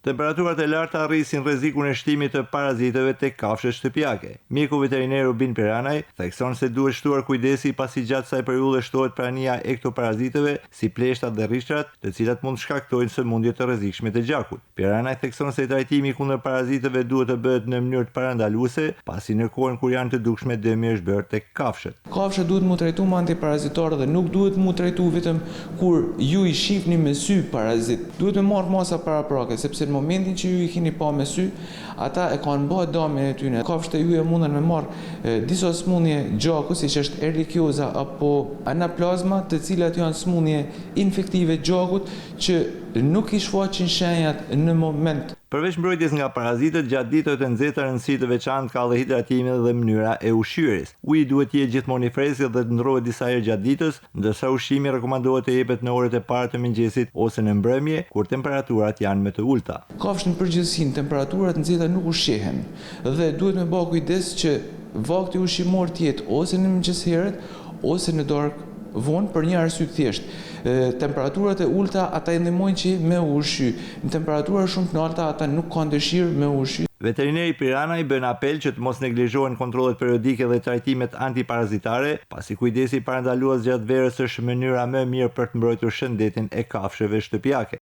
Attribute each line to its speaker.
Speaker 1: Temperaturat e larta rrisin rrezikun e shtimit të parazitëve tek kafshët shtëpiake. Mjeku veteriner Rubin Peranaj thekson se duhet shtuar kujdesi pasi gjatë kësaj periudhe shtohet prania e këto parazitëve si pleshtat dhe rrishtrat, të cilat mund shkaktojnë sëmundje të rrezikshme të gjakut. Peranaj thekson se trajtimi kundër parazitëve duhet të bëhet në mënyrë të parandaluese, pasi në kohën kur janë të dukshme dëmi është bërë tek kafshët.
Speaker 2: Kafshët duhet mu trajtu me antiparazitor dhe nuk duhet mu trajtu vetëm kur ju i shihni me sy parazit. Duhet me marrë masa paraprake, sepse në momentin që ju i keni pa me sy, ata e kanë bërë damin e tyre. Kafshët e juaja mundën me marrë disa smundje gjaku, siç është erlikioza apo anaplazma, të cilat janë smundje infektive gjakut që nuk i shfaqin shenjat në moment.
Speaker 1: Përveç mbrojtjes nga parazitët, gjatë ditëve të nxehta rëndësi të veçantë ka edhe hidratimi dhe mënyra e ushqyerjes. Uji duhet të jetë gjithmonë i freskët dhe të ndrohet disa herë gjatë ditës, ndërsa ushqimi rekomandohet të jepet në orët e para të mëngjesit ose në mbrëmje, kur temperaturat janë më të ulta.
Speaker 2: Kafshët në përgjithësi, temperaturat të nxehta nuk ushqehen dhe duhet me bë kujdes që vakti ushqimor të jetë ose në mëngjes herët ose në darkë vonë për një arsye thjesht. Temperaturat e ulta ata i ndihmojnë që me ushqy. Në temperatura shumë të larta ata nuk kanë dëshirë me ushqy.
Speaker 1: Veterineri Piranaj bën apel që të mos neglizhohen kontrollet periodike dhe trajtimet antiparazitare, pasi kujdesi parandalues gjatë verës është mënyra më e mirë për të mbrojtur shëndetin e kafshëve shtëpiake.